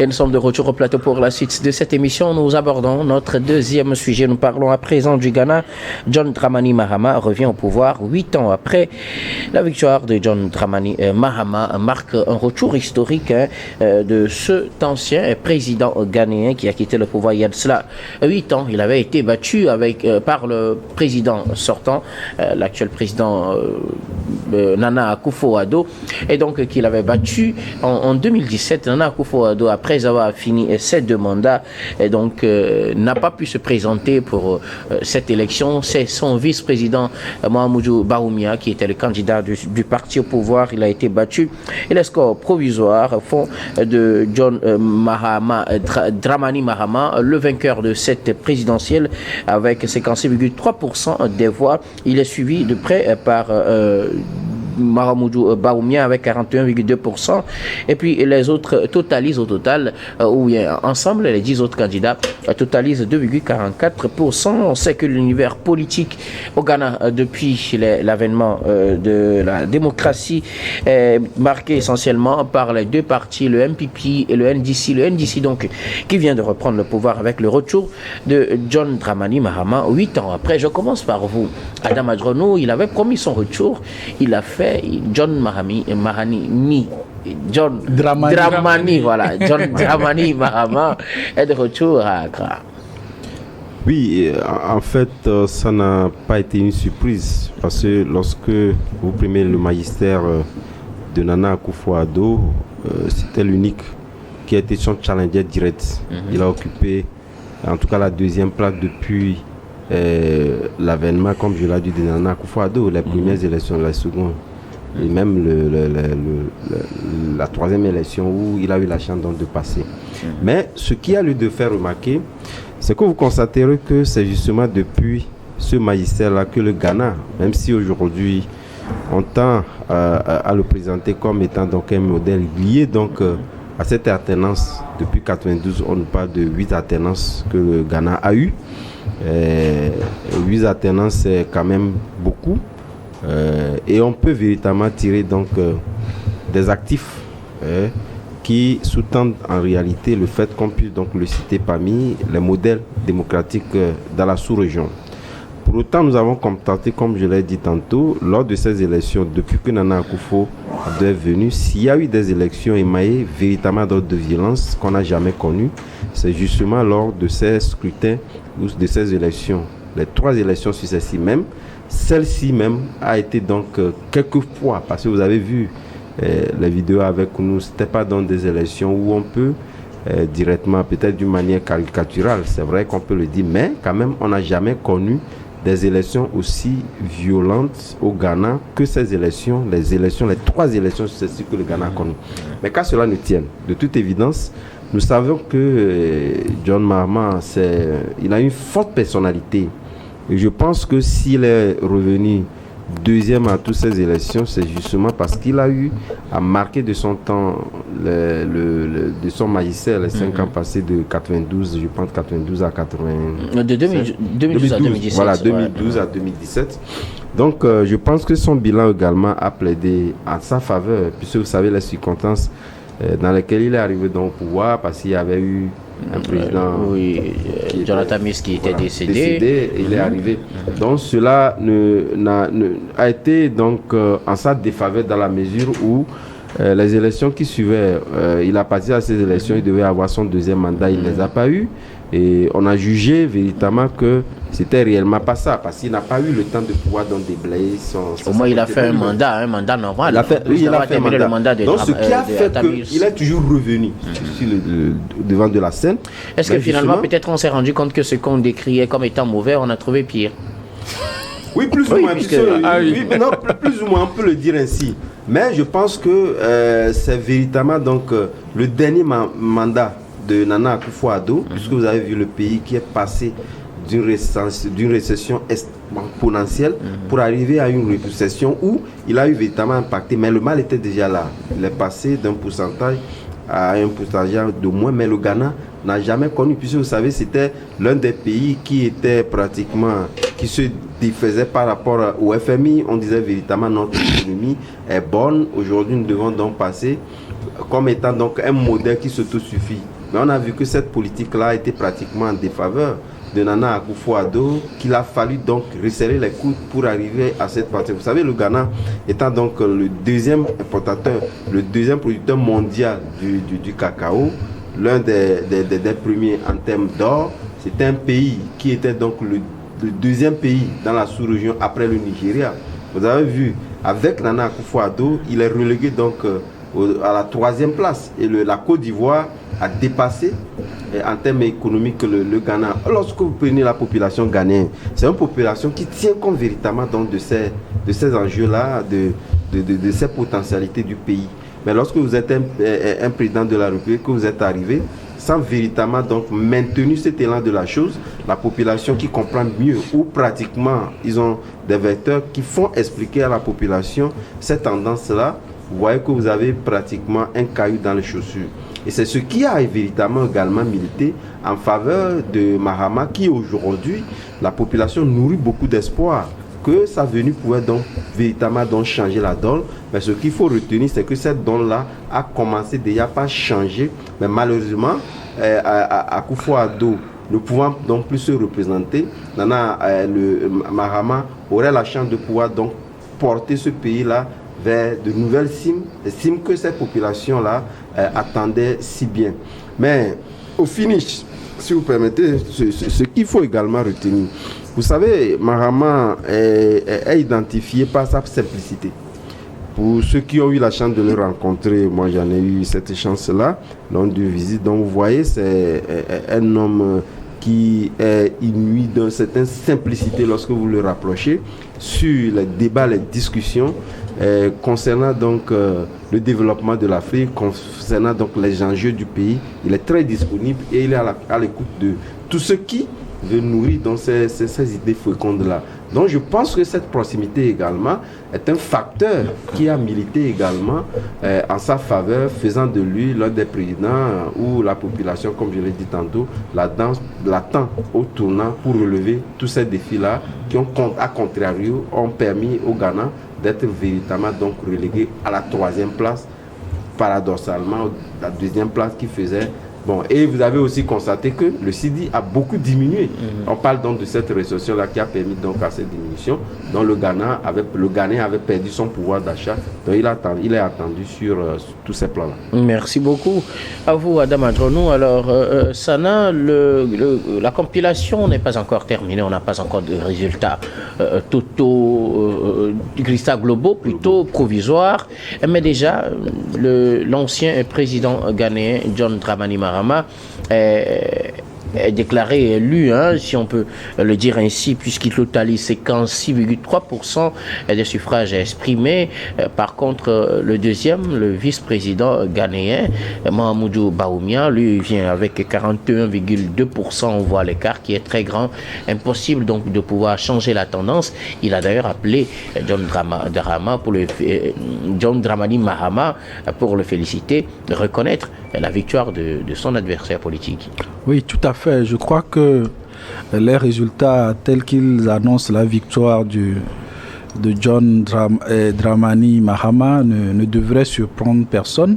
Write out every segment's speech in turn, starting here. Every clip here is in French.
Et nous sommes de retour au plateau pour la suite de cette émission. Nous abordons notre deuxième sujet. Nous parlons à présent du Ghana. John Dramani Mahama revient au pouvoir 8 ans après. La victoire de John Dramani Mahama marque un retour historique de cet ancien président ghanéen qui a quitté le pouvoir il y a de cela 8 ans. Il avait été battu par le président sortant, l'actuel président Nana Akufo-Addo, et donc qu'il avait battu en 2017. Nana Akufo-Addo, après avoir fini ses 2 mandats, et donc n'a pas pu se présenter pour cette élection. C'est son vice-président Mahamudu Bawumia qui était le candidat du parti au pouvoir. Il a été battu et les scores provisoires font de John Dramani Mahama le vainqueur de cette présidentielle avec 56,3% des voix. Il est suivi de près par Mahamudu Bawumia avec 41,2%, et puis les autres totalisent au total, ou bien ensemble les 10 autres candidats totalisent 2,44%. On sait que l'univers politique au Ghana depuis l'avènement de la démocratie est marqué essentiellement par les 2 partis, le MPP et le NDC. Le NDC donc qui vient de reprendre le pouvoir avec le retour de John Dramani Mahama 8 ans après. Je commence par vous, Adam Adrono. Il avait promis son retour, il a fait. John Dramani, voilà. John Dramani Mahama est de retour à Accra. Oui, en fait, ça n'a pas été une surprise parce que lorsque vous prenez le magistère de Nana Akufo-Addo, c'était l'unique qui a été son challenger direct. Il a occupé, en tout cas, la 2e place depuis l'avènement, comme je l'ai dit, de Nana Akufo-Addo, les premières élections, la seconde. Et même la 3e élection où il a eu la chance donc de passer. Mais ce qui a lieu de faire remarquer, c'est que vous constaterez que c'est justement depuis ce magistère-là que le Ghana, même si aujourd'hui on tend à le présenter comme étant donc un modèle lié donc à cette alternance, depuis 92, on nous parle de 8 alternances que le Ghana a eu. 8 alternances, c'est quand même beaucoup. Et on peut véritablement tirer donc des actifs qui sous-tendent en réalité le fait qu'on puisse donc le citer parmi les modèles démocratiques dans la sous-région. Pour autant, nous avons constaté, comme je l'ai dit tantôt, lors de ces élections, depuis que Nana Akufo-Addo est venu, s'il y a eu des élections émaillées véritablement d'actes de violence qu'on n'a jamais connues, c'est justement lors de ces scrutins ou de ces élections, les 3 élections successives même. Celle-ci même a été donc quelquefois, parce que vous avez vu les vidéos avec nous, ce n'était pas dans des élections où on peut directement, peut-être d'une manière caricaturale, c'est vrai qu'on peut le dire, mais quand même on n'a jamais connu des élections aussi violentes au Ghana que ces élections, les 3 élections successives que le Ghana a connues. Mais qu'à cela ne tienne, de toute évidence, nous savons que John Mahama, il a une forte personnalité. Et je pense que s'il est revenu 2e à toutes ces élections, c'est justement parce qu'il a eu à marquer de son temps, de son magistère, les 5 ans passés de 92, je pense 92 à 80. De 2012 à 2017. Voilà, 2012 à 2017. Donc, je pense que son bilan également a plaidé en sa faveur, puisque vous savez les circonstances dans lesquelles il est arrivé dans le pouvoir, parce qu'il y avait eu un président Jonathan Mills qui était décédé. Il est arrivé. Donc cela a été donc en sa défaveur dans la mesure où les élections qui suivaient, il a participé à ces élections, il devait avoir son 2e mandat, il ne les a pas eu. Et on a jugé véritablement que c'était réellement pas ça, parce qu'il n'a pas eu le temps de pouvoir donc déblayer son... Au moins, il a fait un mandat normal. Il a fait un mandat. Donc, ce qui a fait qu'il est toujours revenu sur devant de la scène. Est-ce que finalement, peut-être on s'est rendu compte que ce qu'on décriait comme étant mauvais, on a trouvé pire? Oui, plus ou moins. Plus ou moins, on peut le dire ainsi. Mais je pense que c'est véritablement donc le dernier mandat de Nana Akufo-Addo, puisque vous avez vu le pays qui est passé d'une récession exponentielle pour arriver à une récession où il a eu véritablement impacté, mais le mal était déjà là. Il est passé d'un pourcentage à un pourcentage de moins, mais le Ghana n'a jamais connu, puisque vous savez, c'était l'un des pays qui qui se défaisaient par rapport au FMI. On disait véritablement notre économie est bonne. Aujourd'hui, nous devons donc passer comme étant donc un modèle qui s'autosuffit. Mais on a vu que cette politique-là a été pratiquement en défaveur de Nana Akufo-Addo, qu'il a fallu donc resserrer les coudes pour arriver à cette partie. Vous savez, le Ghana étant donc le deuxième importateur, le deuxième producteur mondial du cacao, l'un des premiers en termes d'or, c'était un pays qui était donc le deuxième pays dans la sous-région après le Nigeria. Vous avez vu, avec Nana Akufo-Addo, il est relégué donc à la 3e place. Et la Côte d'Ivoire a dépassé en termes économiques le Ghana. Lorsque vous prenez la population ghanéenne, c'est une population qui tient compte véritablement donc de ces enjeux-là, de ces potentialités du pays. Mais lorsque vous êtes un président de la République, que vous êtes arrivé, sans véritablement donc maintenir cet élan de la chose, la population qui comprend mieux, ou pratiquement ils ont des vecteurs qui font expliquer à la population cette tendance-là, vous voyez que vous avez pratiquement un caillou dans les chaussures. Et c'est ce qui a véritablement également milité en faveur de Mahama, qui aujourd'hui, la population nourrit beaucoup d'espoir que sa venue pouvait donc véritablement donc changer la donne. Mais ce qu'il faut retenir, c'est que cette donne-là a commencé déjà par changer. Mais malheureusement, Akufo-Addo ne pouvant donc plus se représenter, Mahama aurait la chance de pouvoir donc porter ce pays-là vers de nouvelles cimes, des cimes que cette population-là attendait si bien. Mais au finish, si vous permettez, ce qu'il faut également retenir, vous savez, Mahama est identifié par sa simplicité. Pour ceux qui ont eu la chance de le rencontrer, moi j'en ai eu cette chance-là, lors d'une visite. Donc vous voyez, c'est un homme qui est inouï d'une certaine simplicité lorsque vous le rapprochez sur les débats, les discussions concernant donc le développement de l'Afrique, concernant donc les enjeux du pays. Il est très disponible et il est à l'écoute de tout ce qui veut nourrir dans ces idées fécondes-là. Donc je pense que cette proximité également est un facteur qui a milité également en sa faveur, faisant de lui l'un des présidents où la population, comme je l'ai dit tantôt, l'attend au tournant pour relever tous ces défis-là qui, à contrario, ont permis au Ghana d'être véritablement donc relégué à la 3e place, paradoxalement, la 2e place qui faisait. Bon, et vous avez aussi constaté que le CIDI a beaucoup diminué. On parle donc de cette récession-là qui a permis donc à cette diminution. Donc le Ghanéen avait perdu son pouvoir d'achat. Donc il est attendu sur tous ces plans-là. Merci beaucoup à vous, Adam Adronou. Alors, Sana, la compilation n'est pas encore terminée. On n'a pas encore de résultats totaux, résultats globaux, plutôt provisoires. Mais déjà, l'ancien président ghanéen, John Dramani Mahama, est déclaré élu, si on peut le dire ainsi, puisqu'il totalise 56,3% des suffrages exprimés. Par contre, le deuxième, le vice-président ghanéen, Mahamadou Bawumia, lui vient avec 41,2%. On voit l'écart qui est très grand. Impossible donc de pouvoir changer la tendance. Il a d'ailleurs appelé John Dramani Mahama pour le féliciter, de reconnaître la victoire de son adversaire politique. Oui, tout à fait. Je crois que les résultats tels qu'ils annoncent la victoire de John Dramani Mahama ne devraient surprendre personne,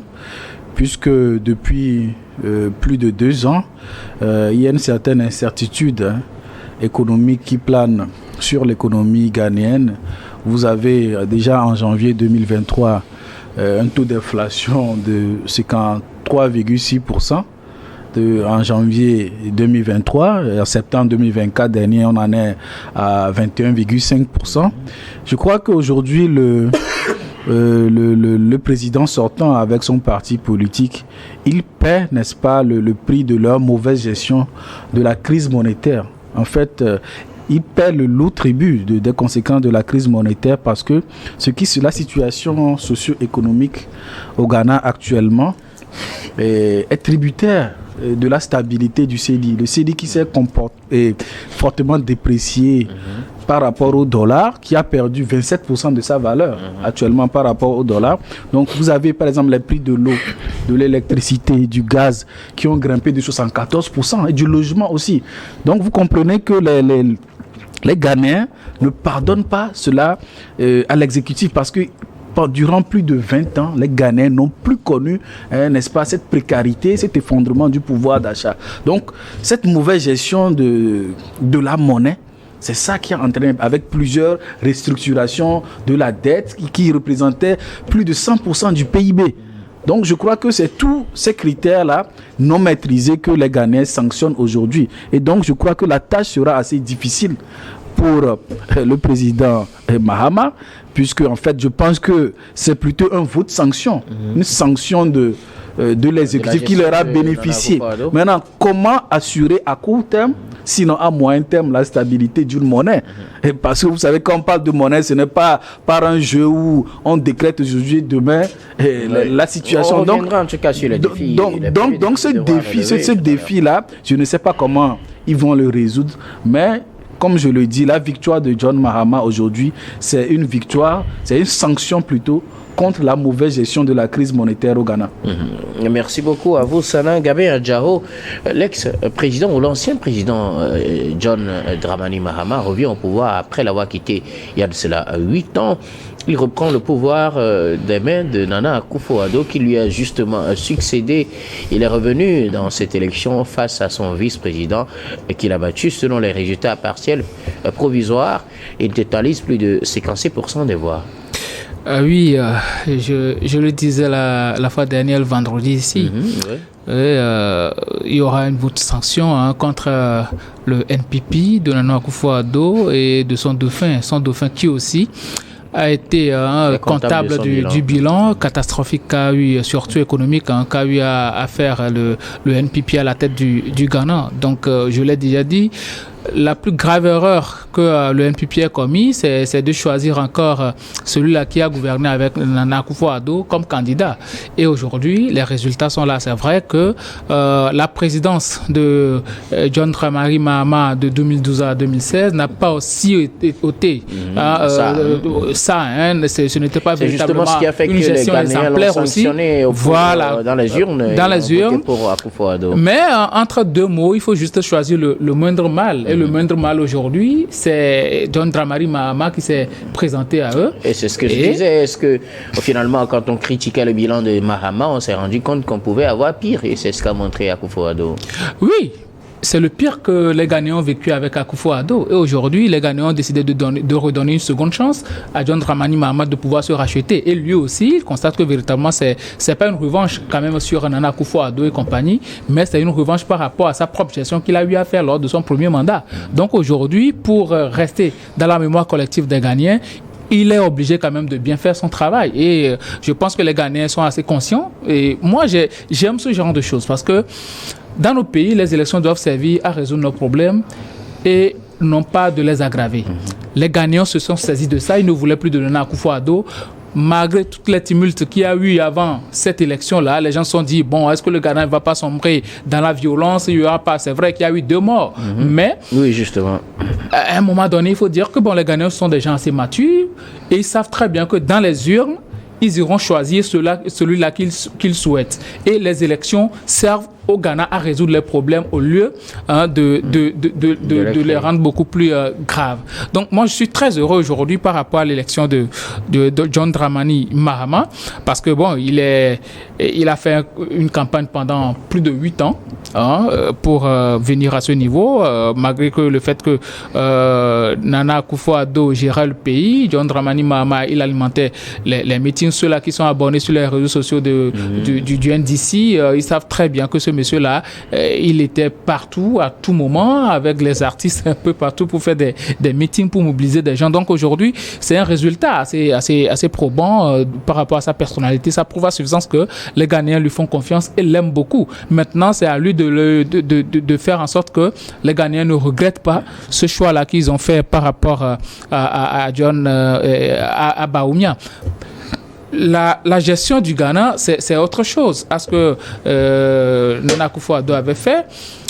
puisque depuis plus de 2 ans, il y a une certaine incertitude économique qui plane sur l'économie ghanéenne. Vous avez déjà en janvier 2023 un taux d'inflation de 53,6%. En janvier 2023, en septembre 2024 dernier, on en est à 21,5%. Je crois qu'aujourd'hui, le président sortant avec son parti politique, il paie, n'est-ce pas, le prix de leur mauvaise gestion de la crise monétaire. En fait, il paie le lourd tribut des conséquences de la crise monétaire parce que la situation socio-économique au Ghana actuellement est tributaire de la stabilité du CEDI. Le CEDI qui s'est fortement déprécié par rapport au dollar, qui a perdu 27% de sa valeur actuellement par rapport au dollar. Donc vous avez par exemple les prix de l'eau, de l'électricité, du gaz qui ont grimpé de 74% et du logement aussi. Donc vous comprenez que les Ghanéens ne pardonnent pas cela à l'exécutif parce que durant plus de 20 ans, les Ghanéens n'ont plus connu, n'est-ce pas, cette précarité, cet effondrement du pouvoir d'achat. Donc, cette mauvaise gestion de la monnaie, c'est ça qui a entraîné, avec plusieurs restructurations de la dette qui représentaient plus de 100% du PIB. Donc, je crois que c'est tous ces critères-là non maîtrisés que les Ghanéens sanctionnent aujourd'hui. Et donc, je crois que la tâche sera assez difficile pour le président Mahama, puisque en fait, je pense que c'est plutôt un vote sanction, une sanction de l'exécutif qui leur a bénéficié. Maintenant, comment assurer à court terme, sinon à moyen terme, la stabilité d'une monnaie? Et parce que vous savez, quand on parle de monnaie, ce n'est pas par un jeu où on décrète aujourd'hui, demain, la situation. On reviendra en tout cas sur les défis. Donc ce défi-là, je ne sais pas comment ils vont le résoudre, mais comme je le dis, la victoire de John Mahama aujourd'hui, c'est une victoire, c'est une sanction plutôt contre la mauvaise gestion de la crise monétaire au Ghana. Merci beaucoup à vous, Sana Gabé Adjaro. L'ex-président ou l'ancien président John Dramani Mahama revient au pouvoir après l'avoir quitté il y a de cela 8 ans. Il reprend le pouvoir des mains de Nana Akufo-Addo qui lui a justement succédé. Il est revenu dans cette élection face à son vice-président qu'il a battu selon les résultats partiels provisoires. Il totalise plus de 56% des voix. Oui, je le disais la fois dernière, le vendredi ici. Il y aura une vote sanction contre le NPP de Nana Akufo-Addo et de son dauphin qui aussi a été comptable du bilan catastrophique qu'a eu, surtout économique, qu'a eu à faire le NPP à la tête du Ghana. Donc, je l'ai déjà dit, la plus grave erreur que le NPP a commis, c'est de choisir encore celui-là qui a gouverné avec Nana Akufo-Addo comme candidat. Et aujourd'hui, les résultats sont là. C'est vrai que la présidence de John Dramani Mahama de 2012 à 2016 n'a pas aussi ôté ce n'était pas véritablement ce qui a fait une gestion exemplaire aussi. Voilà, dans les urnes pour Akufo-Addo. Mais entre deux mots, il faut juste choisir le moindre mal. Et le moindre mal aujourd'hui, c'est John Dramani Mahama qui s'est présenté à eux. Et c'est ce que je disais. Est-ce que finalement, quand on critiquait le bilan de Mahama, on s'est rendu compte qu'on pouvait avoir pire? Et c'est ce qu'a montré Akufo-Addo. Oui. C'est le pire que les Ghanéens ont vécu avec Akufo-Addo. Et aujourd'hui, les Ghanéens ont décidé de redonner une seconde chance à John Dramani Mahama de pouvoir se racheter. Et lui aussi, il constate que véritablement, c'est pas une revanche quand même sur Nana Akufo-Addo et compagnie, mais c'est une revanche par rapport à sa propre gestion qu'il a eu à faire lors de son premier mandat. Donc aujourd'hui, pour rester dans la mémoire collective des Ghanéens, il est obligé quand même de bien faire son travail. Et je pense que les Ghanéens sont assez conscients. Et moi, j'aime ce genre de choses parce que dans nos pays, les élections doivent servir à résoudre nos problèmes et non pas de les aggraver. Les Ghanéens se sont saisis de ça. Ils ne voulaient plus de Nana Akufo-Addo. Malgré toutes les tumultes qu'il y a eu avant cette élection-là, les gens se sont dit, bon, est-ce que le Ghana ne va pas sombrer dans la violence? Il y aura pas. C'est vrai qu'il y a eu 2 morts. Mais, oui, justement, à un moment donné, il faut dire que les Ghanéens sont des gens assez matures et ils savent très bien que dans les urnes, ils iront choisir celui-là qu'ils souhaitent. Et les élections servent au Ghana à résoudre les problèmes au lieu de les rendre beaucoup plus graves. Donc moi je suis très heureux aujourd'hui par rapport à l'élection de John Dramani Mahama parce que il a fait une campagne pendant plus de 8 ans pour venir à ce niveau, malgré que le fait que Nana Akufo-Addo gérait le pays. John Dramani Mahama, il alimentait les meetings, ceux-là qui sont abonnés sur les réseaux sociaux du NDC, ils savent très bien que ce monsieur-là, il était partout, à tout moment, avec les artistes un peu partout pour faire des meetings, pour mobiliser des gens. Donc aujourd'hui, c'est un résultat assez probant par rapport à sa personnalité. Ça prouve à suffisance que les Ghanéens lui font confiance et l'aiment beaucoup. Maintenant, c'est à lui de faire en sorte que les Ghanéens ne regrettent pas ce choix-là qu'ils ont fait par rapport à John à Bawumia. La gestion du Ghana, c'est autre chose. À ce que Nana Akufo-Addo avait fait,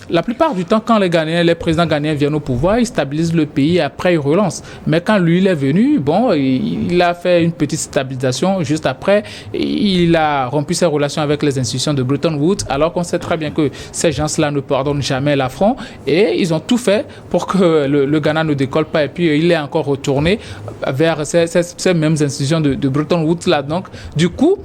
la plupart du temps, quand les présidents ghanéens viennent au pouvoir, ils stabilisent le pays et après ils relancent. Mais quand lui, il est venu, bon, il a fait une petite stabilisation. Juste après, il a rompu ses relations avec les institutions de Bretton Woods, alors qu'on sait très bien que ces gens-là ne pardonnent jamais l'affront. Et ils ont tout fait pour que le Ghana ne décolle pas. Et puis, il est encore retourné vers ces mêmes institutions de Bretton Woods-là. Donc, du coup,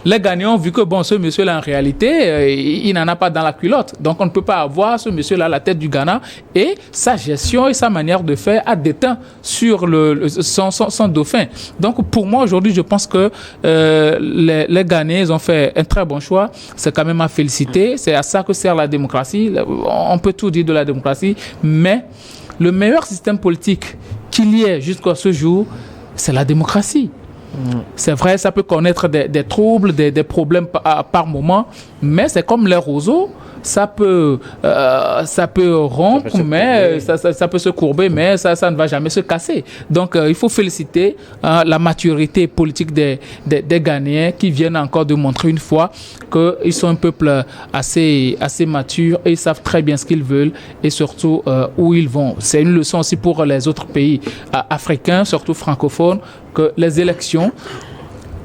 les Ghanéens ont vu que bon, ce monsieur-là, en réalité, il n'en a pas dans la culotte. Donc, on ne peut pas avoir ce monsieur-là à la tête du Ghana. Et sa gestion et sa manière de faire a déteint sur son dauphin. Donc, pour moi, aujourd'hui, je pense que les Ghanéens ont fait un très bon choix. C'est quand même à féliciter. C'est à ça que sert la démocratie. On peut tout dire de la démocratie. Mais le meilleur système politique qu'il y ait jusqu'à ce jour, c'est la démocratie. C'est vrai, ça peut connaître des troubles, des problèmes par moment, mais c'est comme les roseaux, ça peut rompre, mais ça peut se courber, mais ça ne va jamais se casser. Donc, il faut féliciter la maturité politique des Ghanéens qui viennent encore de montrer une fois qu'ils sont un peuple assez mature et ils savent très bien ce qu'ils veulent et surtout où ils vont. C'est une leçon aussi pour les autres pays africains, surtout francophones, que les élections,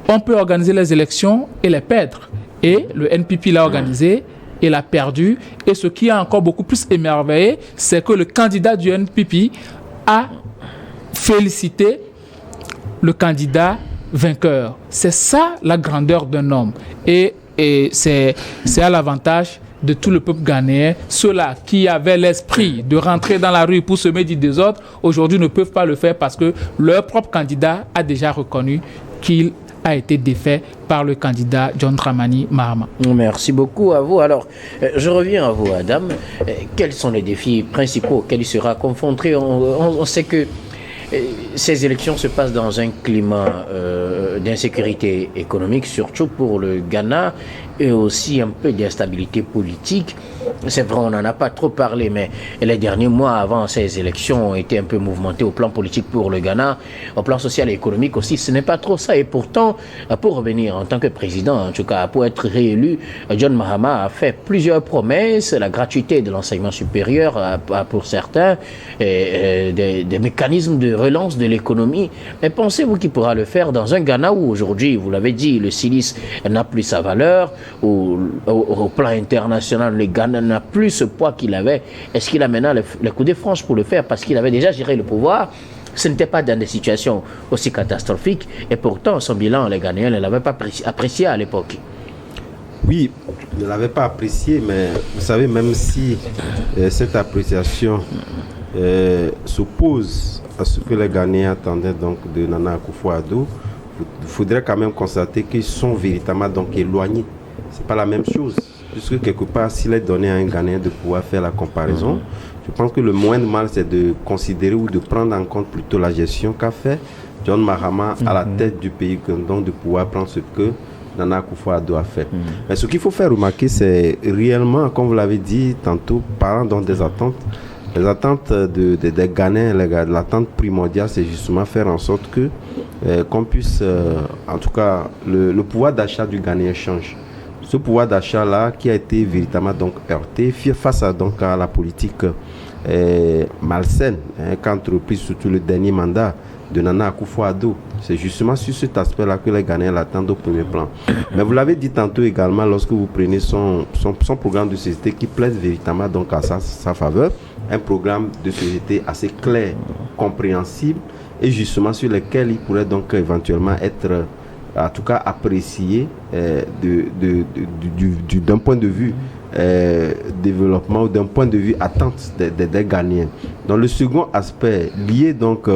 on peut organiser les élections et les perdre. Et le NPP l'a organisé et l'a perdu. Et ce qui a encore beaucoup plus émerveillé, c'est que le candidat du NPP a félicité le candidat vainqueur. C'est ça la grandeur d'un homme. Et c'est à l'avantage de tout le peuple ghanéen. Ceux-là qui avaient l'esprit de rentrer dans la rue pour semer du désordre, aujourd'hui ne peuvent pas le faire parce que leur propre candidat a déjà reconnu qu'il a été défait par le candidat John Dramani Mahama. Merci beaucoup à vous. Alors, je reviens à vous, Adam. Quels sont les défis principaux auxquels il sera confronté? On sait que ces élections se passent dans un climat d'insécurité économique, surtout pour le Ghana, et aussi un peu d'instabilité politique. C'est vrai, on n'en a pas trop parlé, mais les derniers mois avant ces élections ont été un peu mouvementés au plan politique pour le Ghana, au plan social et économique aussi. Ce n'est pas trop ça. Et pourtant, pour revenir en tant que président, en tout cas pour être réélu, John Mahama a fait plusieurs promesses, la gratuité de l'enseignement supérieur pour certains, des mécanismes de relance de l'économie. Mais pensez-vous qu'il pourra le faire dans un Ghana où aujourd'hui, vous l'avez dit, le silice n'a plus sa valeur, au plan international, le Ghana n'a plus ce poids qu'il avait. Est-ce qu'il a maintenant le coup de franche pour le faire parce qu'il avait déjà géré le pouvoir? Ce n'était pas dans des situations aussi catastrophiques et pourtant son bilan, les Ghanéens ne l'avaient pas apprécié à l'époque. Oui, ne l'avaient pas apprécié, mais vous savez, même si cette appréciation s'oppose à ce que les Ghanéens attendaient donc de Nana Akufo-Addo, il faudrait quand même constater qu'ils sont véritablement donc éloignés. C'est pas la même chose. Puisque quelque part, s'il est donné à un Ghanéen de pouvoir faire la comparaison, je pense que le moindre mal, c'est de considérer ou de prendre en compte plutôt la gestion qu'a fait John Mahama à la tête du pays, donc de pouvoir prendre ce que Nana Akufo-Addo a fait. Mais ce qu'il faut faire remarquer, c'est réellement, comme vous l'avez dit tantôt, parlant donc des attentes, les attentes des Ghanéens, l'attente primordiale, c'est justement faire en sorte que qu'on puisse, en tout cas, le pouvoir d'achat du Ghanéen change. Ce pouvoir d'achat-là qui a été véritablement donc heurté face à la politique malsaine qu'a entreprise surtout le dernier mandat de Nana Akufo-Addo. C'est justement sur cet aspect-là que les Ghanéens l'attendent au premier plan. Mais vous l'avez dit tantôt également lorsque vous prenez son programme de société qui plaide véritablement donc à sa faveur, un programme de société assez clair, compréhensible et justement sur lequel il pourrait donc éventuellement être en tout cas apprécié d'un point de vue développement ou d'un point de vue attente des Ghanéens. Dans le second aspect lié donc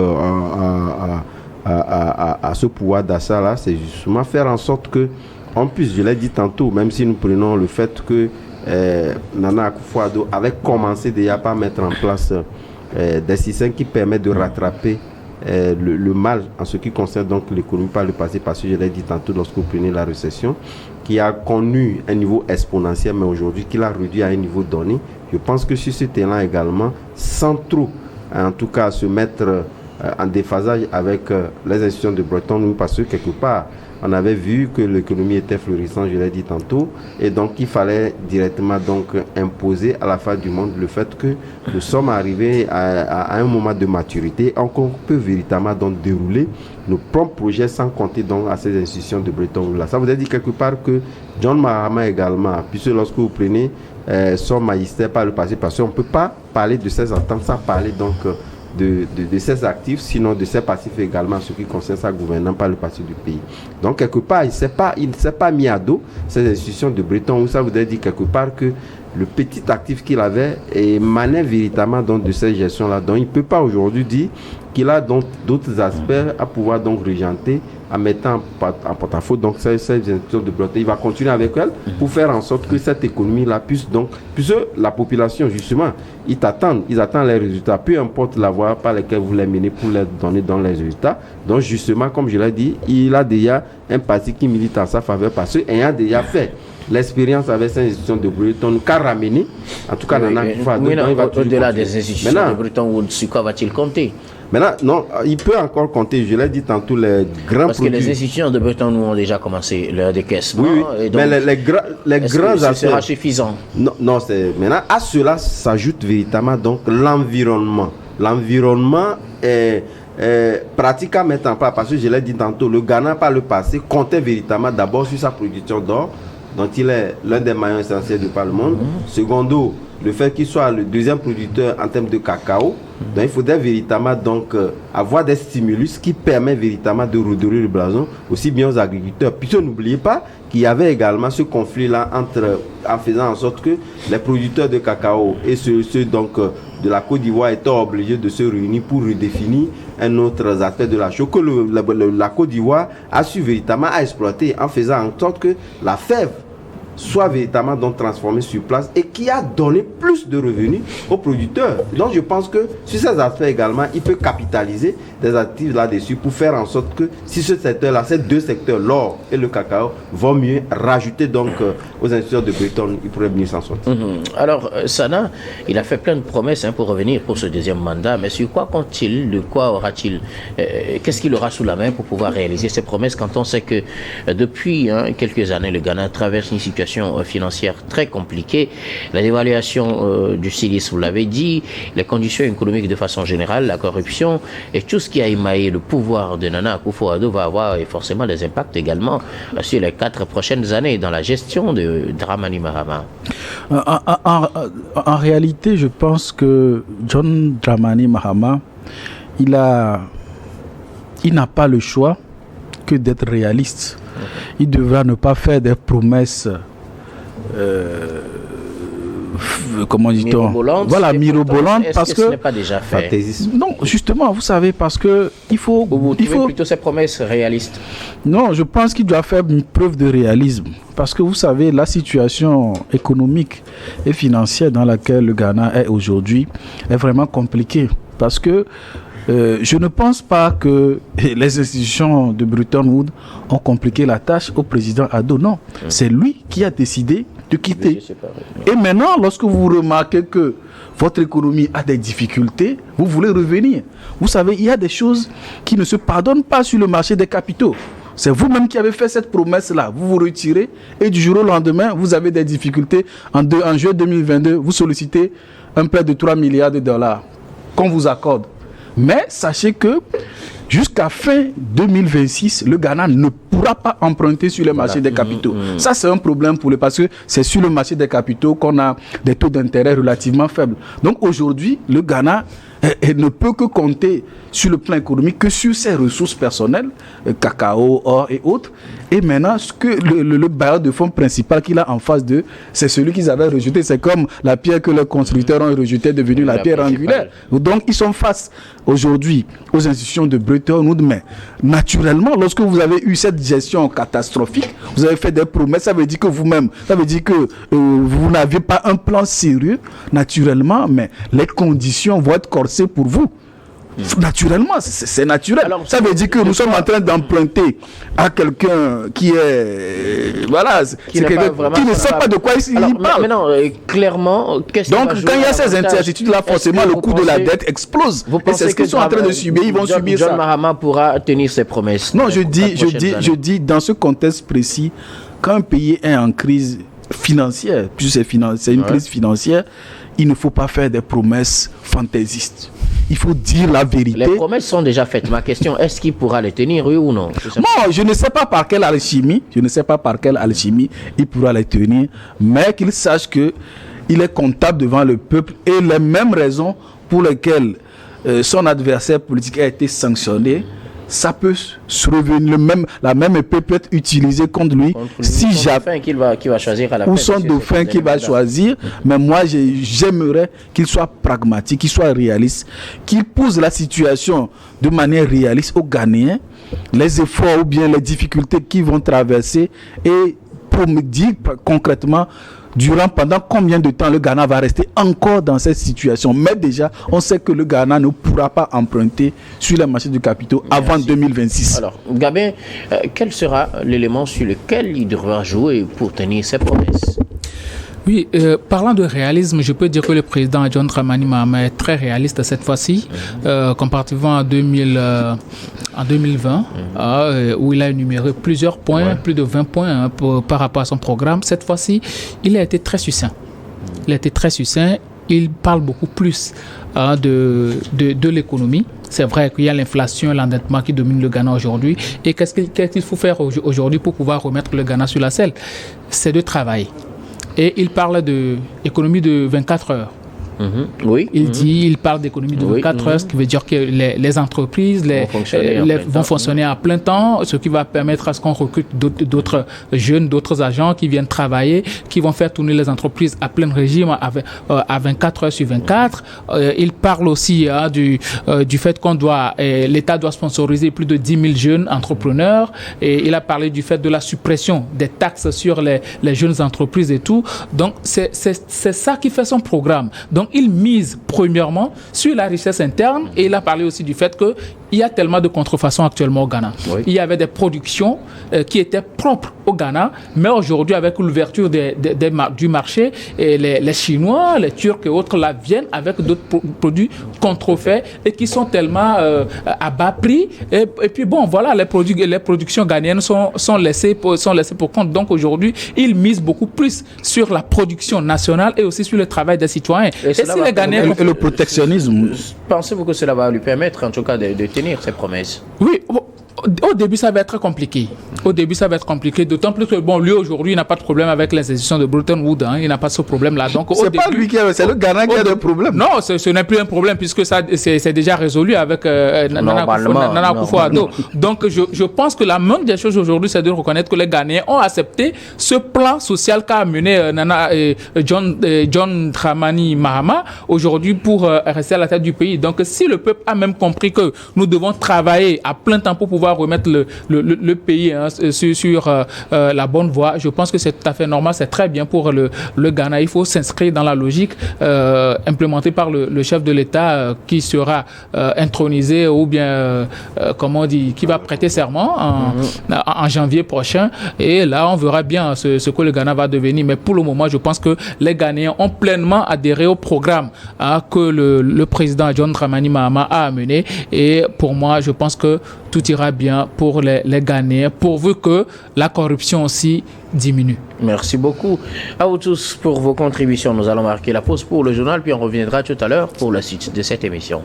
à ce pouvoir d'achat là, c'est justement faire en sorte que en plus, je l'ai dit tantôt, même si nous prenons le fait que Nana Akufo-Addo avait commencé déjà par mettre en place des systèmes qui permettent de rattraper le mal en ce qui concerne donc l'économie par le passé, parce que je l'ai dit tantôt lorsque vous prenez la récession qui a connu un niveau exponentiel mais aujourd'hui qui l'a réduit à un niveau donné. Je pense que sur ce terrain également, sans trop en tout cas se mettre en déphasage avec les institutions de Bretton Woods, parce que quelque part on avait vu que l'économie était florissante, je l'ai dit tantôt, et donc il fallait directement donc imposer à la fin du monde le fait que nous sommes arrivés à un moment de maturité, qu'on peut véritablement donc dérouler nos propres projets sans compter donc à ces institutions de Bretton Woods. Ça veut dire quelque part que John Mahama également, puisque lorsque vous prenez son magistère par le passé, parce qu'on ne peut pas parler de ses ententes sans parler donc de ses actifs, sinon de ses passifs également, ce qui concerne sa gouvernance par le passé du pays. Donc, quelque part, il ne s'est pas mis à dos ces institutions de Bretton Woods. Ça voudrait dire quelque part que le petit actif qu'il avait émanait véritablement donc de cette gestion-là. Donc, il ne peut pas aujourd'hui dire qu'il a donc d'autres aspects à pouvoir donc régenter en mettant en porte-à-faux donc ces institutions de Bretton. Il va continuer avec elles pour faire en sorte que cette économie-là puisse donc, puisque la population justement, ils attendent les résultats, peu importe la voie par laquelle vous les menez pour les donner dans les résultats. Donc justement, comme je l'ai dit, il a déjà un parti qui milite en sa faveur parce qu'ayant déjà fait l'expérience avec ces institutions de Bretton Woods qu'a ramené, en tout cas, au-delà des institutions de Bretton Woods, sur quoi va-t-il compter? Maintenant, non, il peut encore compter, je l'ai dit tantôt, les grands parce produits. Que les institutions de Bretton Woods ont déjà commencé leur décaissement. Oui, et donc, mais les grands ce sera suffisant? Non, c'est maintenant à cela s'ajoute véritablement donc l'environnement. L'environnement est pratique à mettre en place parce que je l'ai dit tantôt, le Ghana par le passé comptait véritablement d'abord sur sa production d'or, dont il est l'un des maillons essentiels de par le monde. Secondo, le fait qu'il soit le deuxième producteur en termes de cacao. Donc il faudrait véritablement donc avoir des stimulus qui permettent véritablement de redorer le blason aussi bien aux agriculteurs. Puis n'oubliez pas qu'il y avait également ce conflit-là en faisant en sorte que les producteurs de cacao et ceux donc de la Côte d'Ivoire étaient obligés de se réunir pour redéfinir un autre aspect de la chose que la Côte d'Ivoire a su véritablement exploiter en faisant en sorte que la fève soit véritablement donc transformé sur place et qui a donné plus de revenus aux producteurs. Donc je pense que sur ces aspects également, il peut capitaliser des actifs là-dessus pour faire en sorte que si ce secteur-là, ces deux secteurs, l'or et le cacao, vont mieux rajouter donc aux institutions de Bretton, il pourrait venir s'en sortir. Alors Sana, il a fait plein de promesses pour revenir pour ce deuxième mandat, mais sur quoi compte-t-il? De quoi aura-t-il qu'est-ce qu'il aura sous la main pour pouvoir réaliser ces promesses quand on sait que depuis quelques années, le Ghana traverse une situation financière très compliquée, la dévaluation du cilice, vous l'avez dit, les conditions économiques de façon générale, la corruption et tout ce qui a émaillé le pouvoir de Nana Akufo-Addo va avoir forcément des impacts également sur les 4 prochaines années dans la gestion de Dramani Mahama. En réalité, je pense que John Dramani Mahama, il n'a pas le choix que d'être réaliste. Il devra ne pas faire des promesses comment dit-on, voilà, mirobolante, parce que ce n'est pas déjà fait. Non, justement, vous savez, parce que il faut plutôt ces promesses réalistes. Non, je pense qu'il doit faire une preuve de réalisme, parce que vous savez, la situation économique et financière dans laquelle le Ghana est aujourd'hui est vraiment compliquée, parce que je ne pense pas que les institutions de Bretton Woods ont compliqué la tâche au président Addo. Non, c'est lui qui a décidé de quitter. Et maintenant, lorsque vous remarquez que votre économie a des difficultés, vous voulez revenir. Vous savez, il y a des choses qui ne se pardonnent pas sur le marché des capitaux. C'est vous-même qui avez fait cette promesse-là. Vous vous retirez et du jour au lendemain, vous avez des difficultés. En juin 2022, vous sollicitez un prêt de 3 milliards de dollars qu'on vous accorde. Mais sachez que jusqu'à fin 2026, le Ghana ne pourra pas emprunter sur le marché des capitaux. Ça, c'est un problème pour parce que c'est sur le marché des capitaux qu'on a des taux d'intérêt relativement faibles. Donc aujourd'hui, le Ghana ne peut que compter sur le plan économique que sur ses ressources personnelles, cacao, or et autres. Et maintenant, ce que le bailleur de fonds principal qu'il a en face d'eux, c'est celui qu'ils avaient rejeté. C'est comme la pierre que les constructeurs ont rejetée, devenue la pierre angulaire. Donc, ils sont face aujourd'hui aux institutions de Bretton Woods. Mais naturellement, lorsque vous avez eu cette gestion catastrophique, vous avez fait des promesses, ça veut dire que vous-même, ça veut dire que vous n'aviez pas un plan sérieux, naturellement, mais les conditions vont être corsées pour vous. Naturellement, c'est naturel. Alors, ça veut dire que nous sommes en train d'emprunter à quelqu'un qui est... Voilà, Qui ne sait pas de quoi il parle. Maintenant, clairement, qu'est-ce Donc, quand il y a ces incertitudes-là, forcément, le coût de la dette explose. Et c'est ce qu'ils sont en train de subir. Ils vont subir ça. John Mahama pourra tenir ses promesses. Non, je dis, dans ce contexte précis, quand un pays est en crise financière, puisque c'est une crise financière, il ne faut pas faire des promesses fantaisistes. Il faut dire la vérité. Les promesses sont déjà faites. Ma question, est-ce qu'il pourra les tenir, oui ou non? Bon, je ne sais pas par quelle alchimie il pourra les tenir, mais qu'il sache que il est comptable devant le peuple et les mêmes raisons pour lesquelles son adversaire politique a été sanctionné, ça peut se revenir, la même épée peut être utilisée contre lui, si jamais qu'il va choisir à la fin, ou son dauphin qu'il va choisir. Mais moi j'aimerais qu'il soit pragmatique, qu'il soit réaliste, qu'il pose la situation de manière réaliste aux Ghanéens, les efforts ou bien les difficultés qu'ils vont traverser, et pour me dire concrètement pendant combien de temps le Ghana va rester encore dans cette situation. Mais déjà, on sait que le Ghana ne pourra pas emprunter sur les marchés de capitaux avant 2026. Alors, Gabin, quel sera l'élément sur lequel il devra jouer pour tenir ses promesses? Oui, parlant de réalisme, je peux dire que le président John Dramani Mahama est très réaliste cette fois-ci, comparativement à 2020, où il a énuméré plusieurs points, plus de 20 points par rapport à son programme. Cette fois-ci, il a été très succinct. Il parle beaucoup plus de l'économie. C'est vrai qu'il y a l'inflation, l'endettement qui domine le Ghana aujourd'hui. Et qu'est-ce qu'il faut faire aujourd'hui pour pouvoir remettre le Ghana sur la selle? C'est de travailler. Et il parle d'économie de 24 heures. Oui. Il parle d'économie de 24 heures, ce qui veut dire que les entreprises vont fonctionner à plein temps, ce qui va permettre à ce qu'on recrute d'autres jeunes, d'autres agents qui viennent travailler, qui vont faire tourner les entreprises à plein régime à 24 heures sur 24. Il parle aussi du fait l'État doit sponsoriser plus de 10 000 jeunes entrepreneurs, et il a parlé du fait de la suppression des taxes sur les jeunes entreprises et tout. Donc c'est ça qui fait son programme. Donc il mise premièrement sur la richesse interne, et il a parlé aussi du fait qu'il y a tellement de contrefaçons actuellement au Ghana. Oui. Il y avait des productions qui étaient propres au Ghana, mais aujourd'hui avec l'ouverture du marché, et les Chinois, les Turcs et autres là viennent avec d'autres produits contrefaits et qui sont tellement à bas prix. Et puis bon, voilà, les productions ghanéennes sont laissées pour compte. Donc aujourd'hui, ils misent beaucoup plus sur la production nationale et aussi sur le travail des citoyens. Et le protectionnisme. Pensez-vous que cela va lui permettre en tout cas de tenir ses promesses? Oui. Au début, ça va être compliqué. D'autant plus que, lui, aujourd'hui, il n'a pas de problème avec les institutions de Bretton Woods. Il n'a pas ce problème-là. Donc, c'est pas lui c'est le Ghana qui a des problèmes. Non, ce n'est plus un problème, puisque c'est déjà résolu avec Nana Akufo-Addo. Donc, je pense que la moindre des choses aujourd'hui, c'est de reconnaître que les Ghanéens ont accepté ce plan social qu'a mené John Dramani Mahama aujourd'hui pour rester à la tête du pays. Donc, si le peuple a même compris que nous devons travailler à plein temps pour pouvoir remettre le pays sur la bonne voie, je pense que c'est tout à fait normal, c'est très bien pour le Ghana. Il faut s'inscrire dans la logique implémentée par le chef de l'État qui sera intronisé, ou bien qui va prêter serment en janvier prochain, et là on verra bien ce que le Ghana va devenir. Mais pour le moment, je pense que les Ghanéens ont pleinement adhéré au programme que le président John Dramani Mahama a amené, et pour moi je pense que tout ira bien pour les Ghanéens, pourvu que la corruption aussi diminue. Merci beaucoup à vous tous pour vos contributions. Nous allons marquer la pause pour le journal, puis on reviendra tout à l'heure pour la suite de cette émission.